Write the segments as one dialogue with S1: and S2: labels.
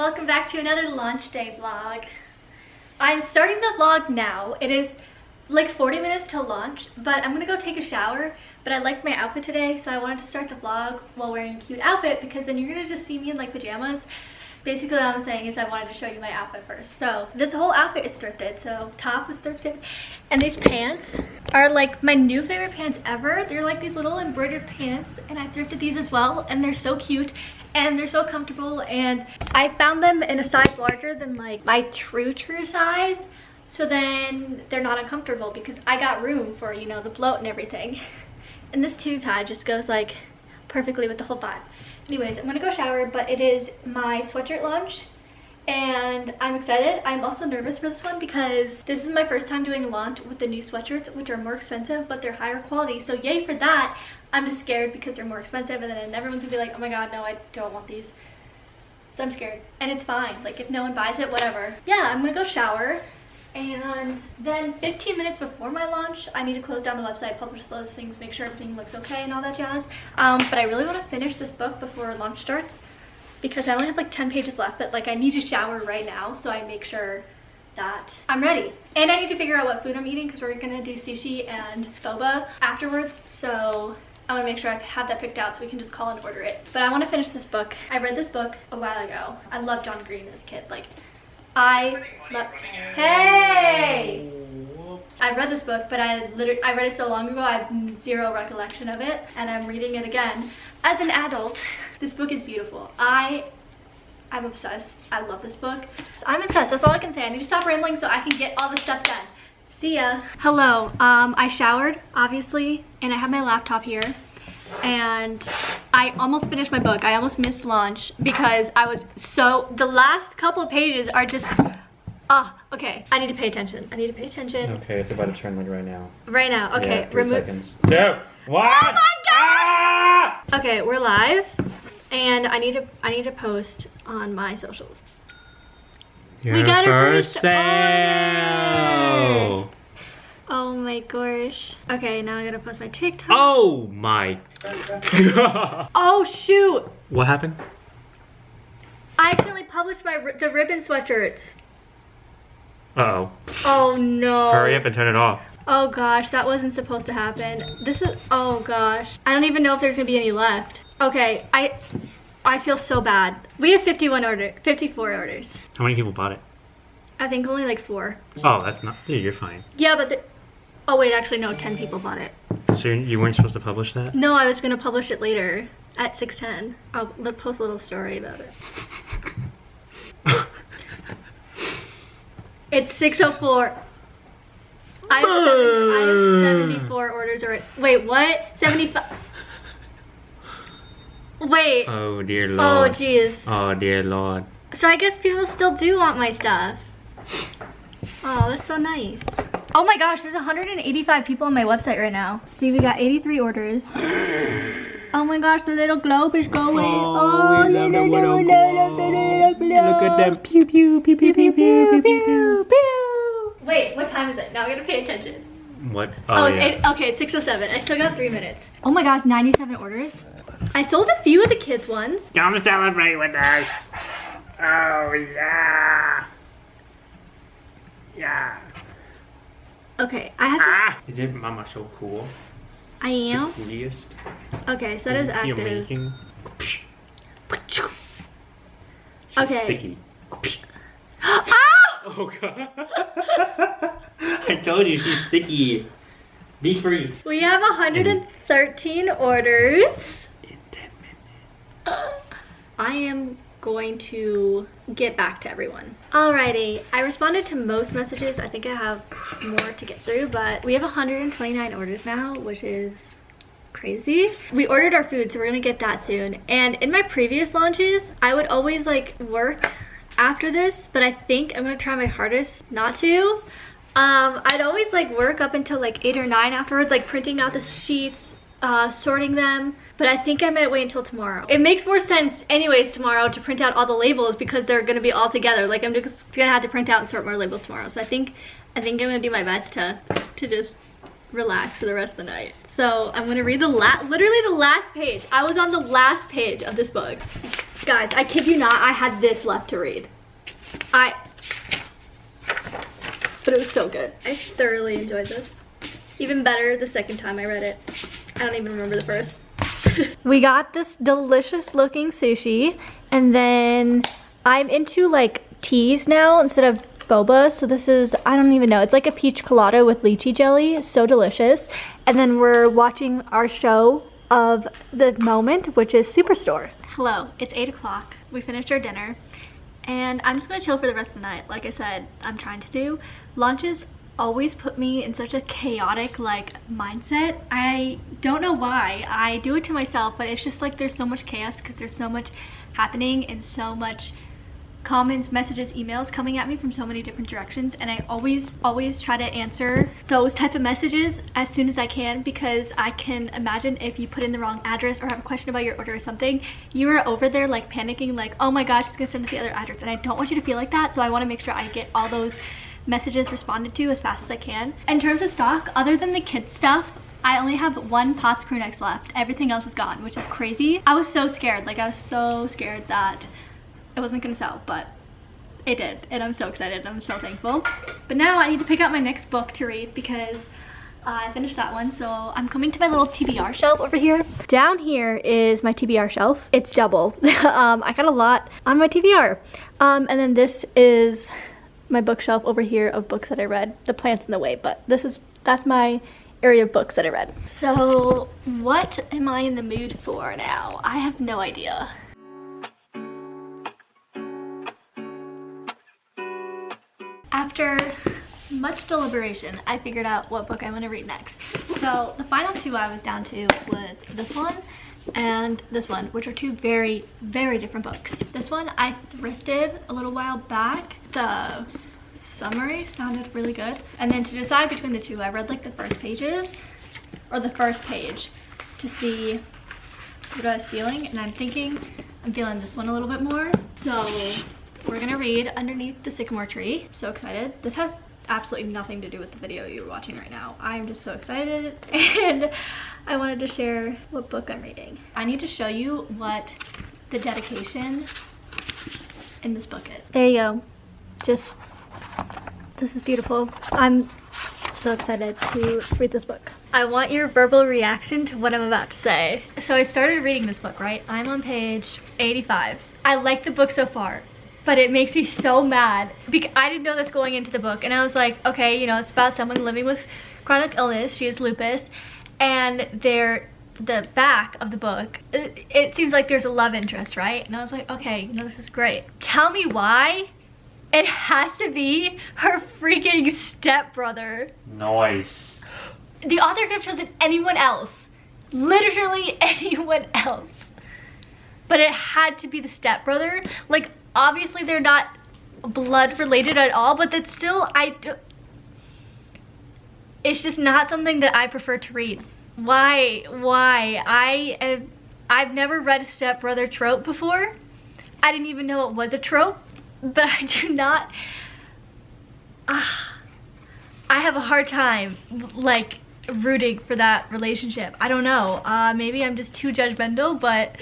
S1: welcome back to another launch day vlog. I'm starting the vlog now. It is like 40 minutes till launch, but I'm gonna go take a shower. But I liked my outfit today, so I wanted to start the vlog while wearing a cute outfit because then you're gonna just see me in like pajamas. Basically what I'm saying is I wanted to show you my outfit first. So this whole outfit is thrifted. So top is thrifted, and these pants are like my new favorite pants ever. They're like these little embroidered pants, and I thrifted these as well, and they're so cute and they're so comfortable, and I found them in a size larger than like my true size, so then they're not uncomfortable because I got room for, you know, the bloat and everything. And this tube pad just goes like perfectly with the whole vibe. Anyways, I'm gonna go shower, but it is my sweatshirt launch and I'm excited. I'm also nervous for this one because this is my first time doing a launch with the new sweatshirts, which are more expensive, but they're higher quality. So yay for that. I'm just scared because they're more expensive, and then everyone's gonna be like, oh my god, no, I don't want these. So I'm scared, and it's fine. Like, if no one buys it, whatever. Yeah, I'm gonna go shower, and then 15 minutes before my launch, I need to close down the website, publish those things, make sure everything looks okay and all that jazz. But I really want to finish this book before launch starts because I only have like 10 pages left, but like I need to shower right now, so I make sure that I'm ready. And I need to figure out what food I'm eating because we're gonna do sushi and boba afterwards, so I want to make sure I have that picked out so we can just call and order it. But I want to finish this book. I read this book a while ago. I loved John Green as a kid. Like, Hey! I read this book, but I read it so long ago, I have zero recollection of it, and I'm reading it again as an adult. This book is beautiful. I'm obsessed. I love this book. So I'm obsessed. That's all I can say. I need to stop rambling so I can get all this stuff done. See ya. Hello. I showered, obviously, and I have my laptop here, and I almost finished my book. I almost missed launch because the last couple of pages are just, okay. I need to pay attention. I need to pay attention.
S2: Okay, it's about to turn like right now.
S1: Right now, okay.
S2: Yeah, 3 seconds. 2, 1.
S1: Oh my god! Ah! Okay, we're live, and I need to post on my socials. We got our first order! Oh my gosh. Okay, now I gotta post my TikTok.
S2: Oh my god.
S1: Oh shoot.
S2: What happened?
S1: I accidentally published the ribbon sweatshirts.
S2: Uh-oh.
S1: Oh no.
S2: Hurry up and turn it off.
S1: Oh gosh, that wasn't supposed to happen. Oh gosh. I don't even know if there's gonna be any left. Okay, I feel so bad. We have 54 orders.
S2: How many people bought it?
S1: I think only like 4.
S2: Oh, that's not, dude, you're fine.
S1: Yeah, but oh wait, actually no, 10 people bought it.
S2: So you weren't supposed to publish that?
S1: No, I was gonna publish it later at 6:10. I'll post a little story about it. It's 6:04. I have 74 orders already. Wait, what? 75. Wait.
S2: Oh dear lord.
S1: Oh jeez.
S2: Oh dear lord.
S1: So I guess people still do want my stuff. Oh, that's so nice. Oh my gosh, there's 185 people on my website right now. See, we got 83 orders. Oh my gosh, the little globe is going.
S2: Oh, we love the little globe. Look at them. Pew, pew, pew, pew, pew, pew, pew, pew,
S1: pew. Wait, what time is it? Now we gotta pay attention.
S2: What?
S1: Oh, it's 8. Okay, it's 6:07. I still got 3 minutes. Oh my gosh, 97 orders. I sold a few of the kids' ones.
S2: Come celebrate with us. Oh yeah. Yeah.
S1: Okay, I have to...
S2: Isn't Mama so cool?
S1: I am?
S2: The coolest.
S1: Okay, so that is active.
S2: You're making... She's
S1: okay.
S2: sticky.
S1: Ow!
S2: Oh god. I told you she's sticky. Be free.
S1: We have 113 orders.
S2: In 10 minutes.
S1: I am going to get back to everyone. Alrighty, I responded to most messages. I think I have more to get through, but we have 129 orders now, which is crazy. We ordered our food, so we're gonna get that soon. And in my previous launches, I would always like work after this, but I think I'm gonna try my hardest not to. I'd always like work up until like 8 or 9 afterwards, like printing out the sheets, sorting them, but I think I might wait until tomorrow. It makes more sense anyways tomorrow to print out all the labels because they're gonna be all together. Like I'm just gonna have to print out and sort more labels tomorrow. So I think I'm gonna do my best to just relax for the rest of the night. So I'm gonna read literally the last page. I was on the last page of this book. Guys, I kid you not, I had this left to read. But it was so good. I thoroughly enjoyed this. Even better the second time I read it. I don't even remember the first. We got this delicious looking sushi, and then I'm into like teas now instead of boba. So this is, I don't even know, it's like a peach colada with lychee jelly. So delicious. And then we're watching our show of the moment, which is Superstore. Hello, it's 8 o'clock. We finished our dinner and I'm just gonna chill for the rest of the night. Like I said, I'm trying to do. Lunches always put me in such a chaotic like mindset. I don't know why. I do it to myself, but it's just like there's so much chaos because there's so much happening and so much comments, messages, emails coming at me from so many different directions, and I always try to answer those type of messages as soon as I can, because I can imagine if you put in the wrong address or have a question about your order or something, you are over there like panicking like, oh my gosh, she's gonna send it to the other address, and I don't want you to feel like that. So I want to make sure I get all those messages responded to as fast as I can. In terms of stock, other than the kids stuff, I only have one POTS crew necks left. Everything else is gone, which is crazy. I was so scared, like I was so scared that it wasn't gonna sell, but it did, and I'm so excited and I'm so thankful. But now I need to pick out my next book to read because I finished that one. So I'm coming to my little TBR shelf over here. Down here is my TBR shelf. It's double. I got a lot on my TBR. And then this is my bookshelf over here of books that I read. The Plants in the Way, but that's my area of books that I read. So what am I in the mood for now? I have no idea. After much deliberation, I figured out what book I'm going to read next. So the final two I was down to was this one and this one, which are two very, very different books. This one I thrifted a little while back. The summary sounded really good. And then to decide between the two, I read like the first pages, or the first page, to see what I was feeling. And I'm feeling this one a little bit more. So we're gonna read Underneath the Sycamore Tree. I'm so excited. This has absolutely nothing to do with the video you're watching right now. I'm just so excited, and I wanted to share what book I'm reading. I need to show you what the dedication in this book is. There you go. This is beautiful. I'm so excited to read this book. I want your verbal reaction to what I'm about to say. So I started reading this book, right? I'm on page 85. I like the book so far, but it makes me so mad because I didn't know this going into the book, and I was like, okay, you know, it's about someone living with chronic illness. She has lupus, and the back of the book, it seems like there's a love interest, right? And I was like, okay, you know, this is great. Tell me why it has to be her freaking stepbrother.
S2: Nice.
S1: The author could have chosen anyone else, literally anyone else, but it had to be the stepbrother. Like, obviously they're not blood related at all, but that's still, it's just not something that I prefer to read. Why? I've never read a stepbrother trope before. I didn't even know it was a trope, but I do not, I have a hard time like rooting for that relationship. I don't know, maybe I'm just too judgmental, but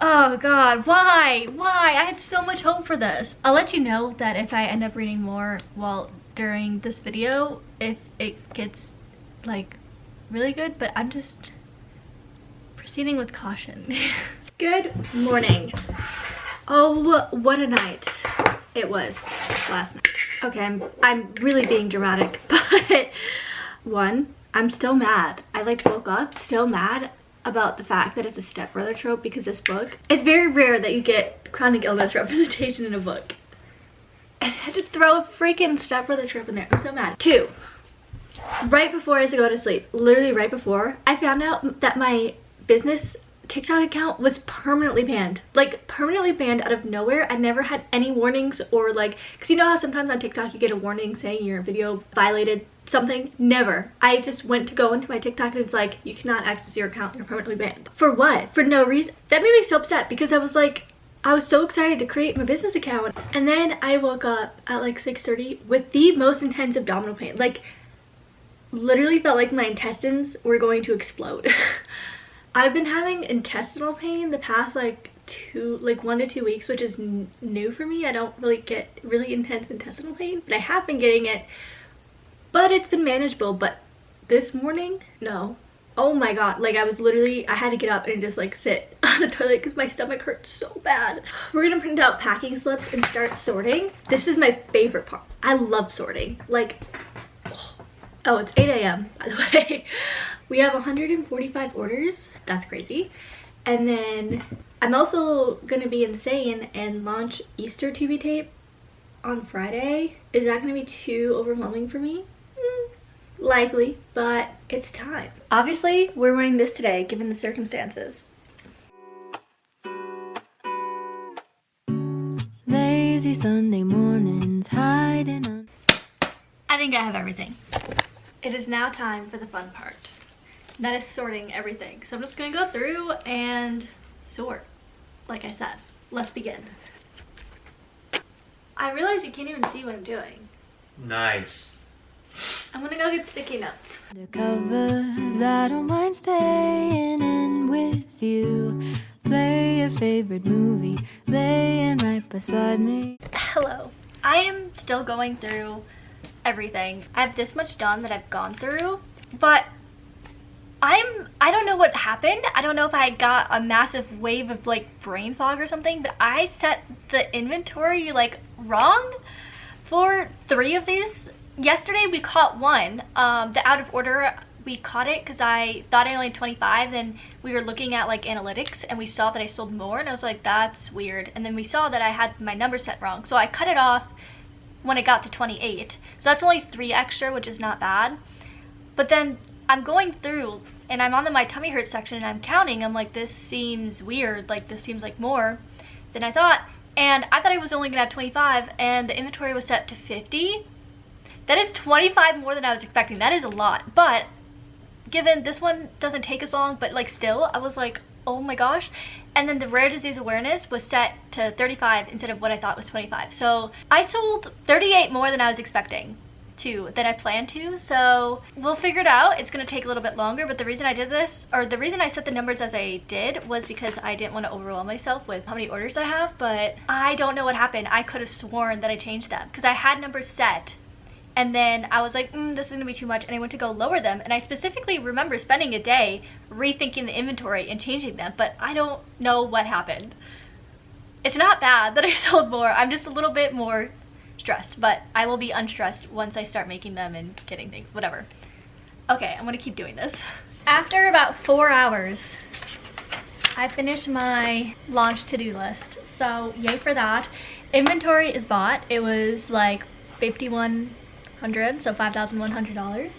S1: oh god, why? I had so much hope for this. I'll let you know that if I end up reading more during this video, if it gets like really good, but I'm just proceeding with caution. Good morning. Oh, what a night it was last night. Okay, I'm really being dramatic, but one, I'm still mad. I like woke up still mad about the fact that it's a stepbrother trope, because this book, it's very rare that you get chronic illness representation in a book. I had to throw a freaking stepbrother trope in there. I'm so mad. Two, right before I used to go to sleep, literally right before, I found out that my business TikTok account was permanently banned. Like, permanently banned out of nowhere. I never had any warnings, or like, because you know how sometimes on TikTok you get a warning saying your video violated something? Never. I just went to go into my TikTok and it's like, you cannot access your account, you're permanently banned. For what? For no reason. That made me so upset, because I was like, I was so excited to create my business account, and then I woke up at like 6:30 with the most intense abdominal pain. Like, literally felt like my intestines were going to explode. I've been having intestinal pain the past like 1 to 2 weeks, which is new for me. I don't really get really intense intestinal pain, but I have been getting it, but it's been manageable. But this morning, no. Oh my god, like I had to get up and just like sit on the toilet because my stomach hurt so bad. We're gonna print out packing slips and start sorting. This is my favorite part. I love sorting. Like, oh, it's 8 a.m. by the way. We have 145 orders. That's crazy. And then I'm also gonna be insane and launch Easter tubie tape on Friday. Is that gonna be too overwhelming for me? Likely, but it's time. Obviously, we're wearing this today, given the circumstances.
S3: Lazy Sunday mornings hiding on.
S1: I think I have everything. It is now time for the fun part. That is sorting everything. So I'm just gonna go through and sort. Like I said, let's begin. I realize you can't even see what I'm doing.
S2: Nice.
S1: I'm gonna go get sticky notes.
S3: The covers, I don't mind staying in with you. Play your favorite movie, laying right beside me.
S1: Hello. I am still going through everything. I have this much done that I've gone through, but I don't know what happened. I don't know if I got a massive wave of like brain fog or something, but I set the inventory like wrong for 3 of these. Yesterday we caught one, the out of order, we caught it because I thought I only had 25, then we were looking at like analytics and we saw that I sold more and I was like, that's weird. And then we saw that I had my number set wrong, so I cut it off when it got to 28. So that's only 3 extra, which is not bad. But then I'm going through and I'm on the my tummy hurts section and I'm counting. I'm like, this seems weird, like this seems like more than I thought. And I thought I was only gonna have 25 and the inventory was set to 50. That is 25 more than I was expecting. That is a lot. But given this one doesn't take as long, but like still, I was like, oh my gosh. And then the rare disease awareness was set to 35 instead of what I thought was 25. So I sold 38 more than I was expecting to, than I planned to. So we'll figure it out. It's gonna take a little bit longer, but the reason I did this, or the reason I set the numbers as I did, was because I didn't want to overwhelm myself with how many orders I have, but I don't know what happened. I could have sworn that I changed them because I had numbers set. And then I was like, this is gonna be too much, and I went to go lower them, and I specifically remember spending a day rethinking the inventory and changing them, but I don't know what happened. It's not bad that I sold more. I'm just a little bit more stressed, but I will be unstressed once I start making them and getting things, whatever. Okay, I'm gonna keep doing this. After about 4 hours, I finished my launch to-do list, so yay for that. Inventory is bought. It was like $5,100, so $5,100.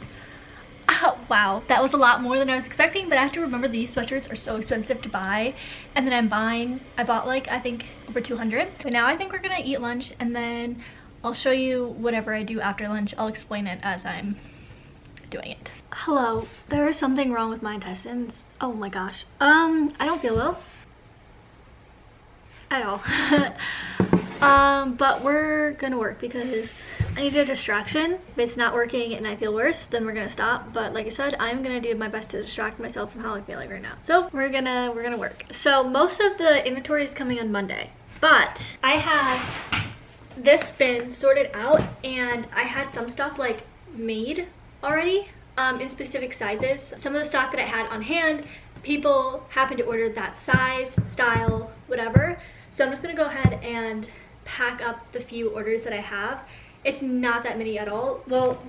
S1: Oh, wow, that was a lot more than I was expecting, but I have to remember these sweatshirts are so expensive to buy, and then I bought like, I think over 200. But now I think we're gonna eat lunch, and then I'll show you whatever I do after lunch. I'll explain it as I'm doing it. Hello, there is something wrong with my intestines. Oh my gosh. I don't feel well at all. But we're gonna work because I need a distraction. If it's not working and I feel worse, then we're gonna stop. But like I said, I'm gonna do my best to distract myself from how I feel like right now. So we're gonna work. So most of the inventory is coming on Monday, but I have this bin sorted out and I had some stuff like made already in specific sizes. Some of the stock that I had on hand, people happened to order that size, style, whatever. So I'm just gonna go ahead and pack up the few orders that I have. It's not that many at all. Well,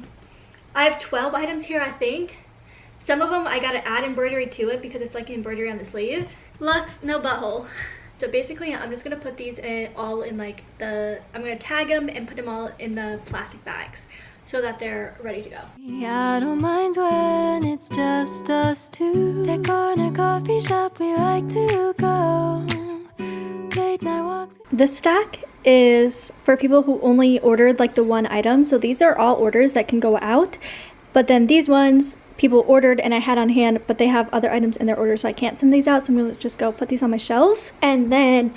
S1: I have 12 items here, I think. Some of them I gotta add embroidery to it because it's like embroidery on the sleeve. Lux, no butthole. So basically, I'm just gonna put these all in like I'm gonna tag them and put them all in the plastic bags so that they're ready to go.
S3: I don't mind when it's just us two. That corner coffee shop we like to go. Late night walks.
S1: This stack is for people who only ordered like the one item. So these are all orders that can go out. But then these ones, people ordered and I had on hand, but they have other items in their order, so I can't send these out. So I'm gonna just go put these on my shelves. And then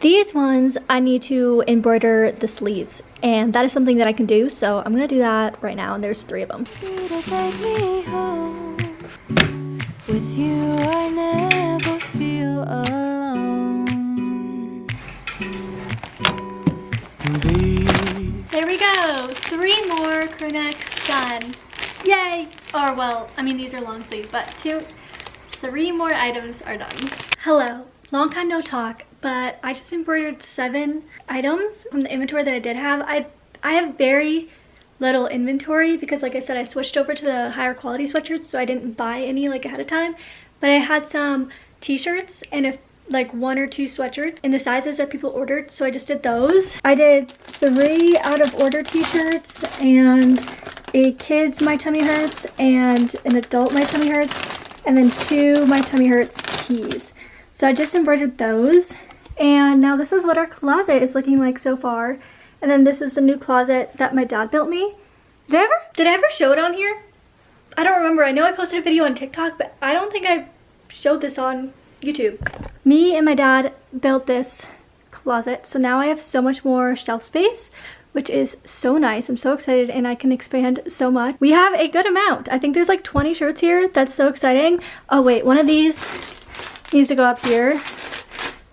S1: These ones I need to embroider the sleeves, and that is something that I can do, so I'm gonna do that right now, and there's 3 of them.
S3: Take me home. With you I never feel alone.
S1: There we go, 3 more crew necks done. Yay! Or well, I mean these are long sleeves, but 3 more items are done. Hello, long time no talk, but I just embroidered 7 items from the inventory that I did have. I have very little inventory because, like I said, I switched over to the higher quality sweatshirts, so I didn't buy any like ahead of time. But I had some t-shirts and like 1 or 2 sweatshirts in the sizes that people ordered, so I just did those. I did 3 out of order t-shirts and a kids My Tummy Hurts and an adult My Tummy Hurts, and then 2 My Tummy Hurts tees. So I just embroidered those, and now this is what our closet is looking like so far. And then this is the new closet that my dad built me. Did I ever show it on here? I don't remember. I know I posted a video on TikTok, but I don't think I showed this on YouTube. Me and my dad built this closet, so now I have so much more shelf space, which is so nice. I'm so excited, and I can expand so much. We have a good amount. I think there's like 20 shirts here. That's so exciting. Oh wait, one of these needs to go up here.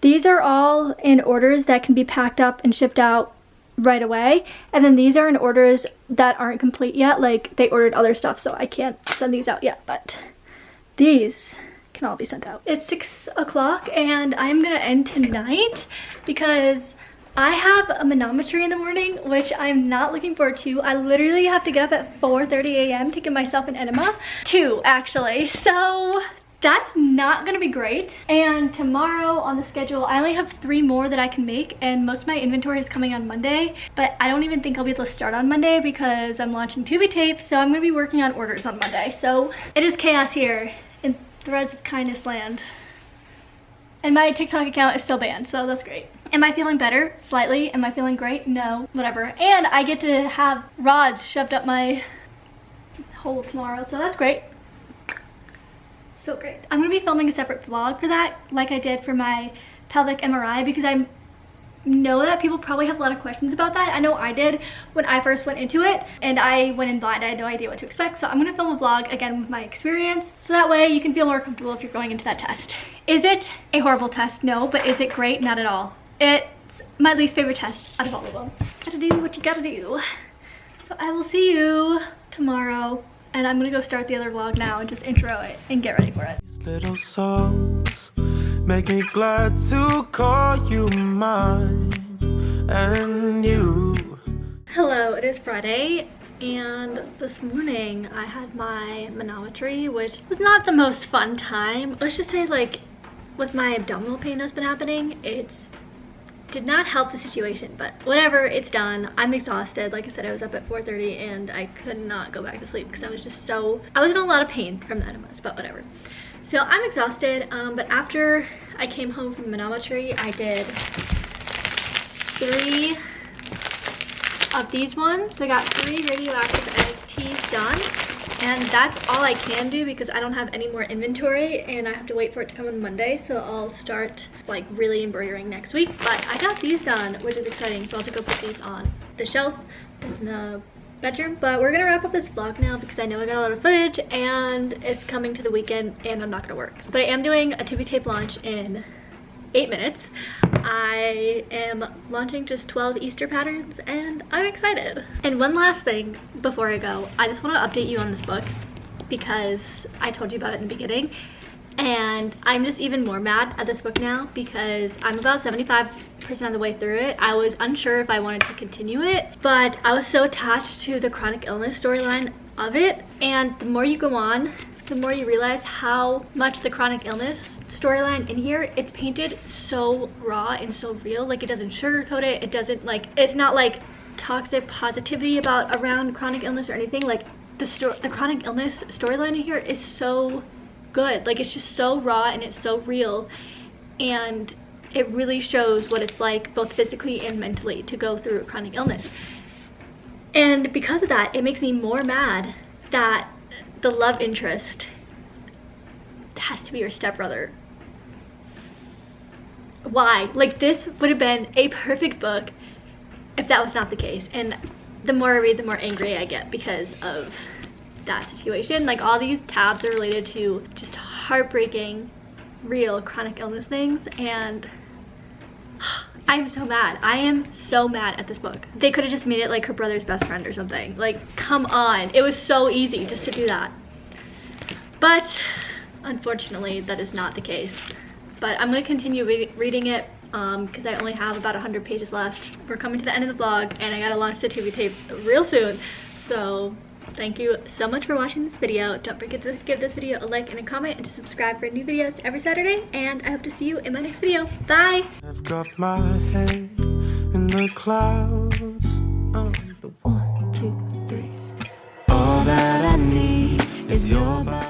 S1: These are all in orders that can be packed up and shipped out right away, and then these are in orders that aren't complete yet. Like they ordered other stuff, so I can't send these out yet, but these can all be sent out. It's 6 o'clock and I'm gonna end tonight because I have a manometry in the morning, which I'm not looking forward to. I literally have to get up at 4:30 a.m. to give myself an enema. 2 actually, so that's not gonna be great. And tomorrow on the schedule, I only have 3 more that I can make, and most of my inventory is coming on Monday, but I don't even think I'll be able to start on Monday because I'm launching tubie tape, so I'm gonna be working on orders on Monday. So it is chaos here in Threads of Kindness land. And my TikTok account is still banned, so that's great. Am I feeling better? Slightly. Am I feeling great? No. Whatever. And I get to have rods shoved up my hole tomorrow, so that's great. So great. I'm gonna be filming a separate vlog for that, like I did for my pelvic MRI, because I know that people probably have a lot of questions about that. I know I did when I first went into it, and I went in blind. I had no idea what to expect, so I'm gonna film a vlog again with my experience, so that way you can feel more comfortable if you're going into that test. Is it a horrible test? No. But is it great? Not at all. It's my least favorite test out of all of them. Gotta do what you gotta do. So I will see you tomorrow. And I'm gonna go start the other vlog now and just intro it and get ready for it.
S4: These little songs make me glad to call you mine and you.
S1: Hello, it is Friday, and this morning I had my manometry, which was not the most fun time. Let's just say, like, with my abdominal pain that's been happening, it's did not help the situation, but whatever, it's done. I'm exhausted. Like I said, I was up at 4:30 and I could not go back to sleep because I was just so, I was in a lot of pain from the enemas, but whatever. So I'm exhausted, but after I came home from the manometry, I did 3 of these ones. So I got 3 radioactive egg teas done. And that's all I can do because I don't have any more inventory and I have to wait for it to come on Monday, so I'll start like really embroidering next week. But I got these done, which is exciting, so I'll have to go put these on the shelf that's in the bedroom. But we're gonna wrap up this vlog now because I know I got a lot of footage and it's coming to the weekend and I'm not gonna work. But I am doing a tubie tape launch in 8 minutes. I am launching just 12 Easter patterns and I'm excited. And one last thing before I go, I just want to update you on this book because I told you about it in the beginning, and I'm just even more mad at this book now because I'm about 75% of the way through it. I was unsure if I wanted to continue it, but I was so attached to the chronic illness storyline of it, and the more you go on, the more you realize how much the chronic illness storyline in here, it's painted so raw and so real. Like, it doesn't sugarcoat it. It doesn't, like, it's not like toxic positivity around chronic illness or anything. Like, the chronic illness storyline in here is so good. Like, it's just so raw and it's so real, and it really shows what it's like both physically and mentally to go through chronic illness. And because of that, it makes me more mad that the love interest has to be your stepbrother. Why? Like, this would have been a perfect book if that was not the case. And the more I read, the more angry I get because of that situation. Like, all these tabs are related to just heartbreaking, real chronic illness things, and I'm so mad. I am so mad at this book. They could have just made it like her brother's best friend or something. Like, come on. It was so easy just to do that. But unfortunately, that is not the case. But I'm going to continue reading it because I only have about 100 pages left. We're coming to the end of the vlog, and I gotta launch the tubie tape real soon. So thank you so much for watching this video. Don't forget to give this video a like and a comment, and to subscribe for new videos every Saturday. And I hope to see you in my next video. Bye!
S4: I've got my head in the clouds.
S3: 1, 2, 3.
S4: All that I need is your body.